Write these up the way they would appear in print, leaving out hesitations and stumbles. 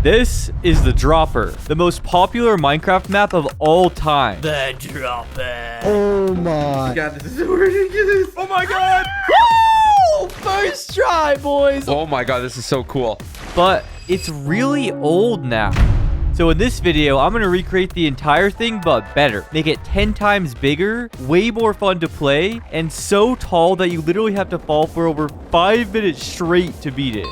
This is the Dropper, the most popular Minecraft map of all time. The Dropper. Oh my God, this is so ridiculous. Oh my god! Woo! First try, boys. Oh my god, this is so cool. But it's really old now. So in this video, I'm going to recreate the entire thing, but better. Make it 10 times bigger, way more fun to play, and so tall that you literally have to fall for over 5 minutes straight to beat it.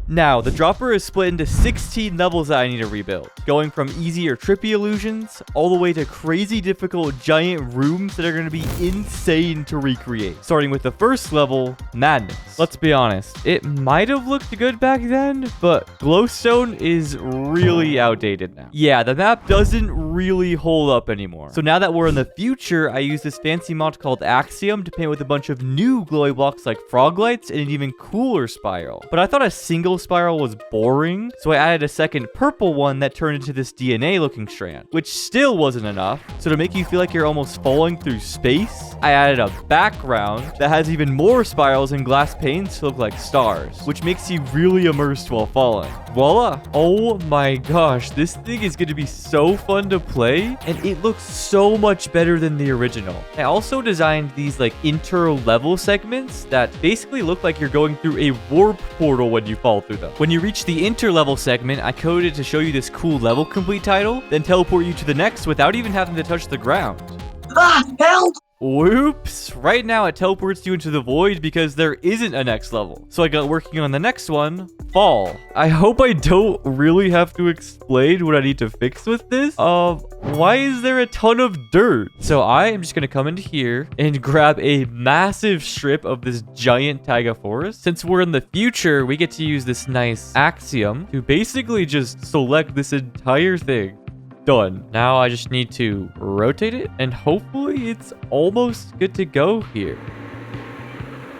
Now, the Dropper is split into 16 levels that I need to rebuild, going from easy or trippy illusions all the way to crazy difficult giant rooms that are going to be insane to recreate. Starting with the first level, Madness. Let's be honest, it might have looked good back then, but glowstone is really outdated now. Yeah, the map doesn't really hold up anymore. So now that we're in the future, I use this fancy mod called Axiom to paint with a bunch of new glowy blocks like frog lights and an even cooler spiral. But I thought a single spiral was boring, so I added a second purple one that turned into this DNA looking strand, which still wasn't enough. So to make you feel like you're almost falling through space, I added a background that has even more spirals and glass panes to look like stars, which makes you really immersed while falling. Voila! Oh my gosh, this thing is going to be so fun to play, and it looks so much better than the original. I also designed these like inter-level segments that basically look like you're going through a warp portal when you fall through them. When you reach the inter-level segment, I coded to show you this cool level complete title, then teleport you to the next without even having to touch the ground. Ah, help! Whoops! Right now it teleports you into the void because there isn't a next level. So I got working on the next one, Fall. I hope I don't really have to explain what I need to fix with this. Why is there a ton of dirt? So I am just gonna come into here and grab a massive strip of this giant taiga forest. Since we're in the future, we get to use this nice axiom to basically just select this entire thing. Done. Now I just need to rotate it and hopefully it's almost good to go here.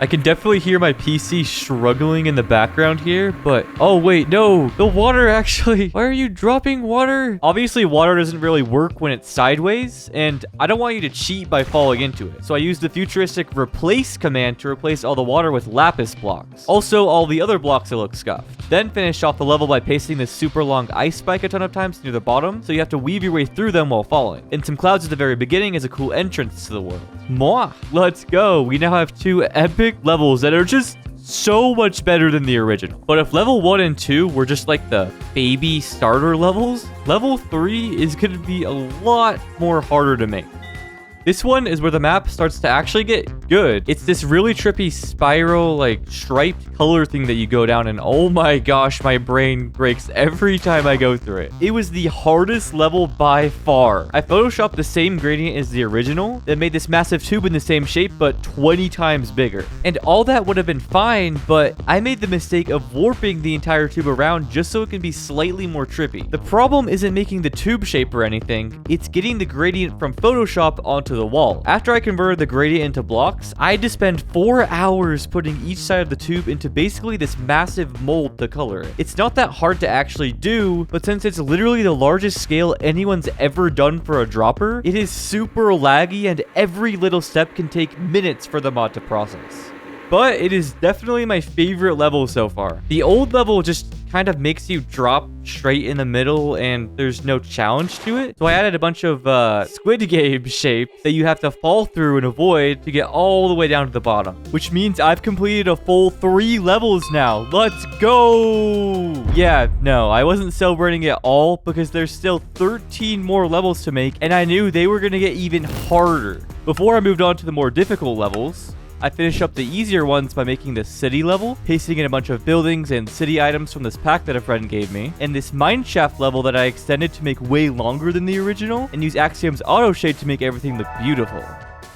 I can definitely hear my PC struggling in the background here, but oh wait, no, the water actually, why are you dropping water? Obviously water doesn't really work when it's sideways, and I don't want you to cheat by falling into it. So I used the futuristic replace command to replace all the water with lapis blocks. Also, all the other blocks that look scuffed. Then finished off the level by pasting this super long ice spike a ton of times near the bottom, so you have to weave your way through them while falling. And some clouds at the very beginning is a cool entrance to the world. Mwah! Let's go. We now have 2 epic levels that are just so much better than the original. But if level 1 and 2 were just like the baby starter levels, level 3 is going to be a lot more harder to make. This one is where the map starts to actually get good. It's this really trippy spiral, like striped color thing that you go down, and oh my gosh, my brain breaks every time I go through it. It was the hardest level by far. I photoshopped the same gradient as the original, then made this massive tube in the same shape, but 20 times bigger. And all that would have been fine, but I made the mistake of warping the entire tube around just so it can be slightly more trippy. The problem isn't making the tube shape or anything, it's getting the gradient from Photoshop onto the wall. After I converted the gradient into blocks, I had to spend 4 hours putting each side of the tube into basically this massive mold to color it. It's not that hard to actually do, but since it's literally the largest scale anyone's ever done for a dropper, it is super laggy and every little step can take minutes for the mod to process. But it is definitely my favorite level so far. The old level just kind of makes you drop straight in the middle and there's no challenge to it. So I added a bunch of Squid Game shapes that you have to fall through and avoid to get all the way down to the bottom, which means I've completed a full 3 levels now. Let's go! Yeah, no, I wasn't celebrating it all because there's still 13 more levels to make and I knew they were going to get even harder. Before I moved on to the more difficult levels, I finished up the easier ones by making this city level, pasting in a bunch of buildings and city items from this pack that a friend gave me, and this mineshaft level that I extended to make way longer than the original, and use Axiom's auto shade to make everything look beautiful.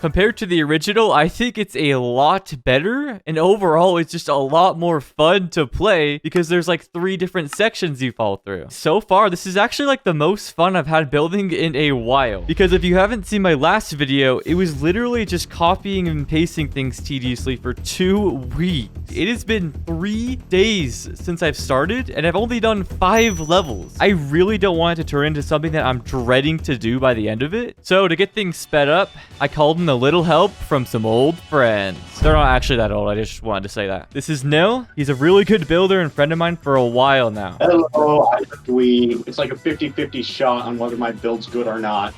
Compared to the original, I think it's a lot better, and overall, it's just a lot more fun to play because there's like 3 different sections you fall through. So far, this is actually like the most fun I've had building in a while, because if you haven't seen my last video, it was literally just copying and pasting things tediously for 2 weeks. it has been 3 days since I've started, and I've only done 5 levels. I really don't want it to turn into something that I'm dreading to do by the end of it. So to get things sped up, I called in a little help from some old friends. They're not actually that old. I just wanted to say that. This is Nil. He's a really good builder and friend of mine for a while now. Hello, I'm a dweeb. It's like a 50-50 shot on whether my build's good or not.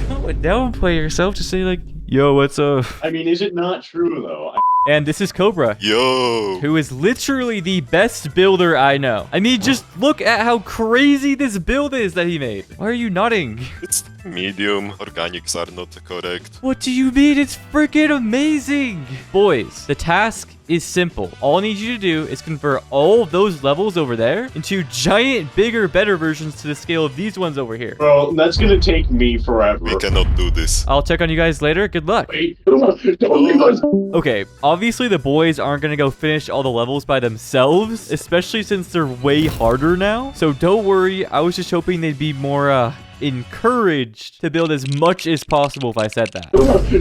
Don't downplay yourself. Just say like, yo, what's up? I mean, is it not true, though? And this is Cobra. Yo! Who is literally the best builder I know. I mean, just look at how crazy this build is that he made. Why are you nodding? It's medium. Organics are not correct. What do you mean? It's freaking amazing. Boys, the task is simple. All I need you to do is convert all of those levels over there into giant, bigger, better versions to the scale of these ones over here. Bro, that's gonna take me forever. We cannot do this. I'll check on you guys later. Good luck. Wait, don't leave us. Okay, obviously the boys aren't gonna go finish all the levels by themselves, especially since they're way harder now. So don't worry, I was just hoping they'd be more, encouraged to build as much as possible if I said that.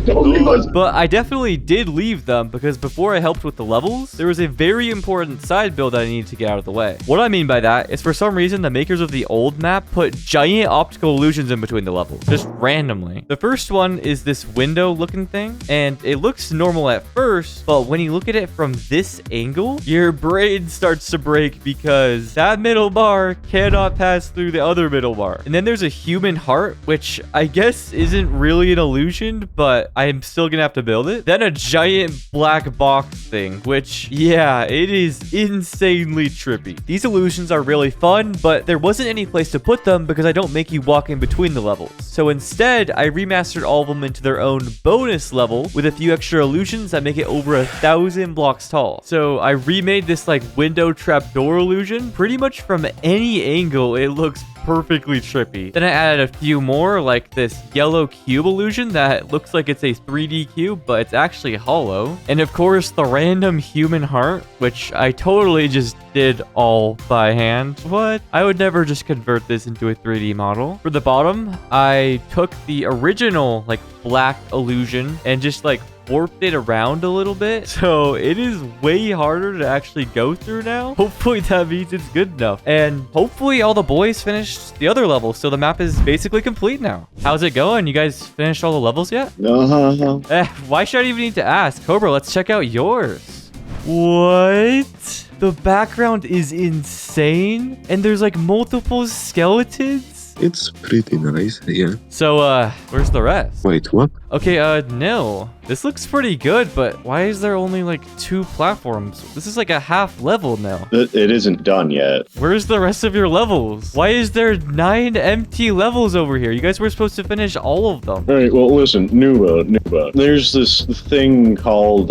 Don't leave us. But I definitely did leave them because before I helped with the levels, there was a very important side build that I needed to get out of the way. What I mean by that is for some reason, the makers of the old map put giant optical illusions in between the levels, just randomly. The first one is this window looking thing, and it looks normal at first, but when you look at it from this angle, your brain starts to break because that middle bar cannot pass through the other middle bar. And then there's a human heart, which I guess isn't really an illusion, but I'm still gonna have to build it. Then a giant black box thing, which, yeah, it is insanely trippy. These illusions are really fun, but there wasn't any place to put them because I don't make you walk in between the levels. So instead, I remastered all of them into their own bonus level with a few extra illusions that make it over 1,000 blocks tall. So I remade this like window trapdoor illusion. Pretty much from any angle, it looks perfectly trippy. Then I added a few more, like this yellow cube illusion that looks like it's a 3D cube, but it's actually hollow. And of course, the random human heart, which I totally just did all by hand. What? I would never just convert this into a 3D model. For the bottom, I took the original like black illusion and just like warped it around a little bit, so it is way harder to actually go through now. Hopefully that means it's good enough, and hopefully all the boys finished the other levels, so the map is basically complete now. How's it going? You guys finished all the levels yet? Why should I even need to ask? Cobra, let's check out yours. What? The background is insane, and there's like multiple skeletons. It's pretty nice, yeah. So, where's the rest? Wait, what? Okay, Nil. This looks pretty good, but why is there only like 2 platforms? This is like a half level now. It isn't done yet. Where's the rest of your levels? Why is there 9 empty levels over here? You guys were supposed to finish all of them. Alright, well, listen, Nuba. There's this thing called,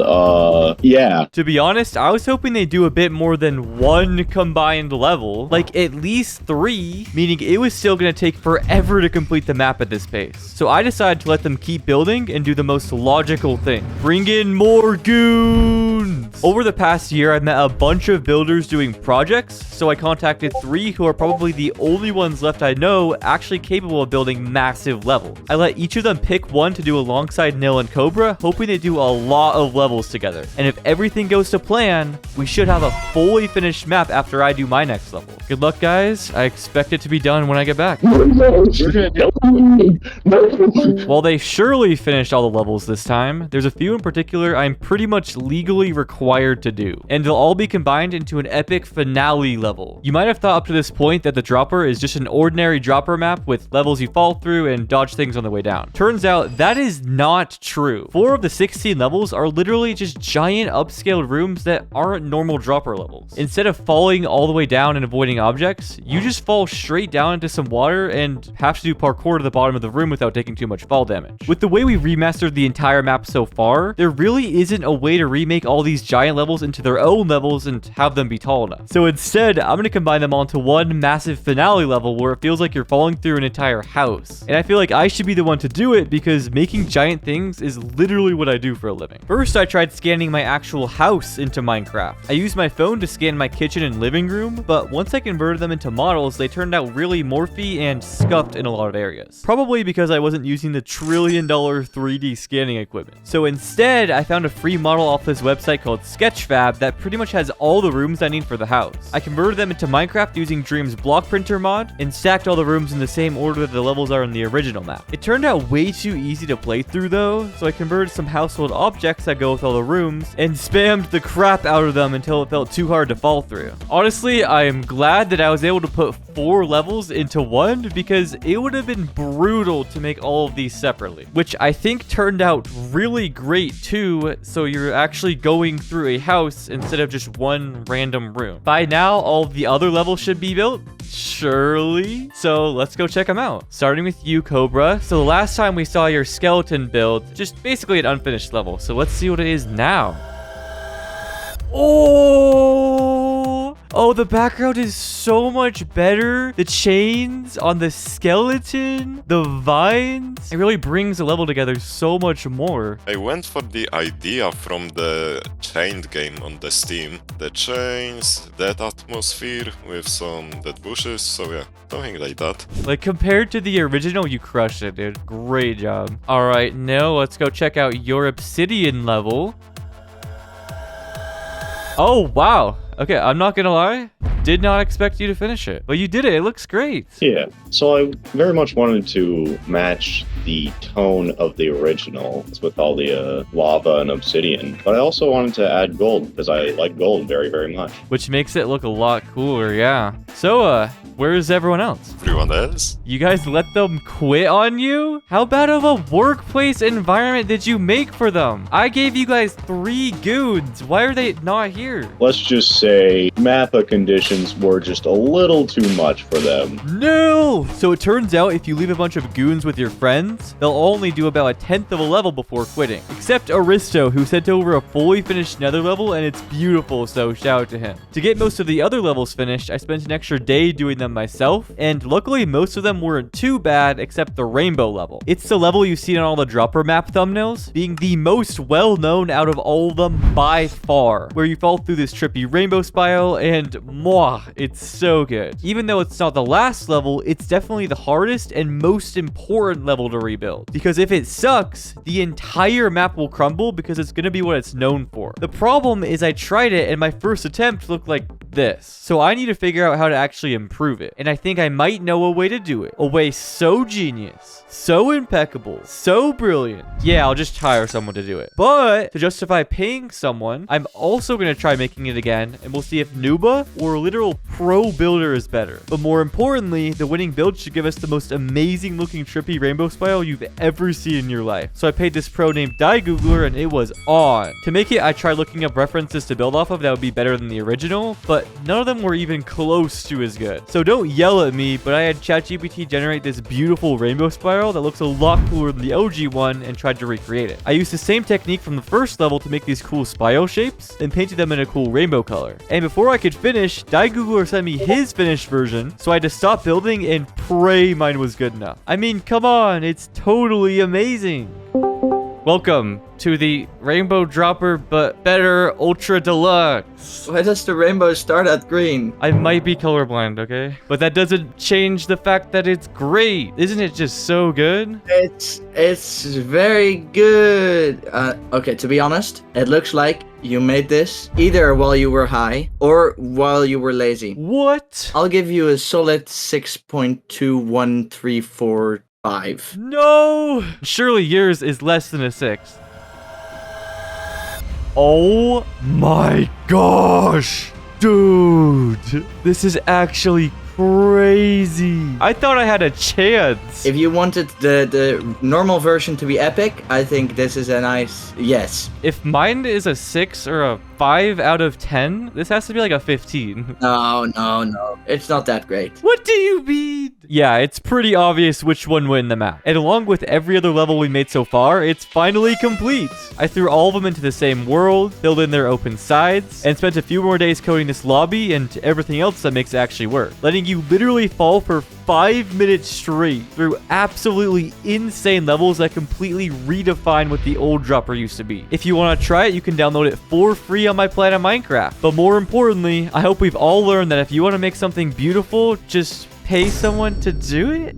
yeah. To be honest, I was hoping they'd do a bit more than 1 combined level. Like, at least 3, meaning it was still gonna take forever to complete the map at this pace. So I decided to let them keep building and do the most logical thing. Bring in more goons! Over the past year, I've met a bunch of builders doing projects, so I contacted 3 who are probably the only ones left I know actually capable of building massive levels. I let each of them pick one to do alongside Nil and Cobra, hoping they do a lot of levels together. And if everything goes to plan, we should have a fully finished map after I do my next level. Good luck, guys. I expect it to be done when I get back. While they surely finished all the levels this time, there's a few in particular I'm pretty much legally required to do, and they'll all be combined into an epic finale level. You might have thought up to this point that the dropper is just an ordinary dropper map with levels you fall through and dodge things on the way down. Turns out that is not true. 4 of the 16 levels are literally just giant upscaled rooms that aren't normal dropper levels. Instead of falling all the way down and avoiding objects, you just fall straight down into some water and have to do parkour to the bottom of the room without taking too much fall damage. With the way we remastered the entire map so far, there really isn't a way to remake all these giant levels into their own levels and have them be tall enough. So instead, I'm going to combine them onto one massive finale level where it feels like you're falling through an entire house. And I feel like I should be the one to do it because making giant things is literally what I do for a living. First, I tried scanning my actual house into Minecraft. I used my phone to scan my kitchen and living room, but once I converted them into models, they turned out really morphy and scuffed in a lot of areas. Probably because I wasn't using the $1 trillion 3D scanning equipment. So instead, I found a free model off this website called Sketchfab that pretty much has all the rooms I need for the house. I converted them into Minecraft using Dream's block printer mod and stacked all the rooms in the same order that the levels are in the original map. It turned out way too easy to play through though, so I converted some household objects that go with all the rooms and spammed the crap out of them until it felt too hard to fall through. Honestly, I am glad that I was able to put 4 levels into one because it would have been brutal to make all of these separately, which I think turned out really great too, so you're actually going through a house instead of just one random room. By now, all of the other levels should be built, surely. So let's go check them out. Starting with you, Cobra. So the last time we saw your skeleton build, just basically an unfinished level. So let's see what it is now. Oh, the background is so much better. The chains on the skeleton, the vines, it really brings the level together so much more. I went for the idea from the chained game on the Steam. The chains, that atmosphere with some dead bushes, so yeah, something like that. Like compared to the original, you crushed it, dude. Great job. All right, now let's go check out your obsidian level. Oh, wow. Okay, I'm not gonna lie. Did not expect you to finish it, but you did it. It looks great. Yeah. So I very much wanted to match the tone of the original with all the lava and obsidian, but I also wanted to add gold because I like gold very, very much. Which makes it look a lot cooler, yeah. So, where's everyone else? Everyone else? You guys let them quit on you? How bad of a workplace environment did you make for them? I gave you guys 3 goons. Why are they not here? Let's just say Mappa conditions were just a little too much for them. No! So it turns out if you leave a bunch of goons with your friends, they'll only do about 1/10 of a level before quitting. Except Aristo, who sent over a fully finished nether level, and it's beautiful, so shout out to him. To get most of the other levels finished, I spent an extra day doing them myself, and luckily most of them weren't too bad except the rainbow level. It's the level you see on all the dropper map thumbnails, being the most well-known out of all of them by far, where you fall through this trippy rainbow spiral, and mwah, it's so good. Even though it's not the last level, it's definitely the hardest and most important level to rebuild, because if it sucks, the entire map will crumble because it's going to be what it's known for. The problem is I tried it and my first attempt looked like this, so I need to figure out how to actually improve it, and I think I might know a way to do it. A way so genius, so impeccable, so brilliant. Yeah, I'll just hire someone to do it. But to justify paying someone, I'm also going to try making it again, and we'll see if Nuba or a literal pro builder is better. But more importantly, the winning build should give us the most amazing looking trippy rainbow spiral you've ever seen in your life. So I paid this pro named Die Googler, and it was on. To make it, I tried looking up references to build off of that would be better than the original, but none of them were even close to as good. So don't yell at me, but I had ChatGPT generate this beautiful rainbow spiral that looks a lot cooler than the OG one and tried to recreate it. I used the same technique from the first level to make these cool spiral shapes, then painted them in a cool rainbow color. And before I could finish, Die Googler sent me his finished version, so I had to stop building and pray mine was good enough. I mean, come on, it's totally amazing. Welcome to the Rainbow Dropper, but better Ultra Deluxe. Why does the rainbow start at green? I might be colorblind, okay? But that doesn't change the fact that it's great. Isn't it just so good? It's very good. Okay, to be honest, it looks like you made this either while you were high or while you were lazy. What? I'll give you a solid 6.21345. No! Surely yours is less than a 6. Oh my gosh! Dude, this is actually crazy. I thought I had a chance. If you wanted the normal version to be epic, I think this is a nice yes. If mine is a 6 or a 5 out of 10, this has to be like a 15. No. It's not that great. What do you mean? Yeah, it's pretty obvious which one win the map. And along with every other level we made so far, it's finally complete. I threw all of them into the same world, filled in their open sides, and spent a few more days coding this lobby and everything else that makes it actually work. Letting you literally fall for 5 minutes straight through absolutely insane levels that completely redefine what the old dropper used to be. If you want to try it, you can download it for free on my planet Minecraft. But more importantly, I hope we've all learned that if you want to make something beautiful, just pay someone to do it.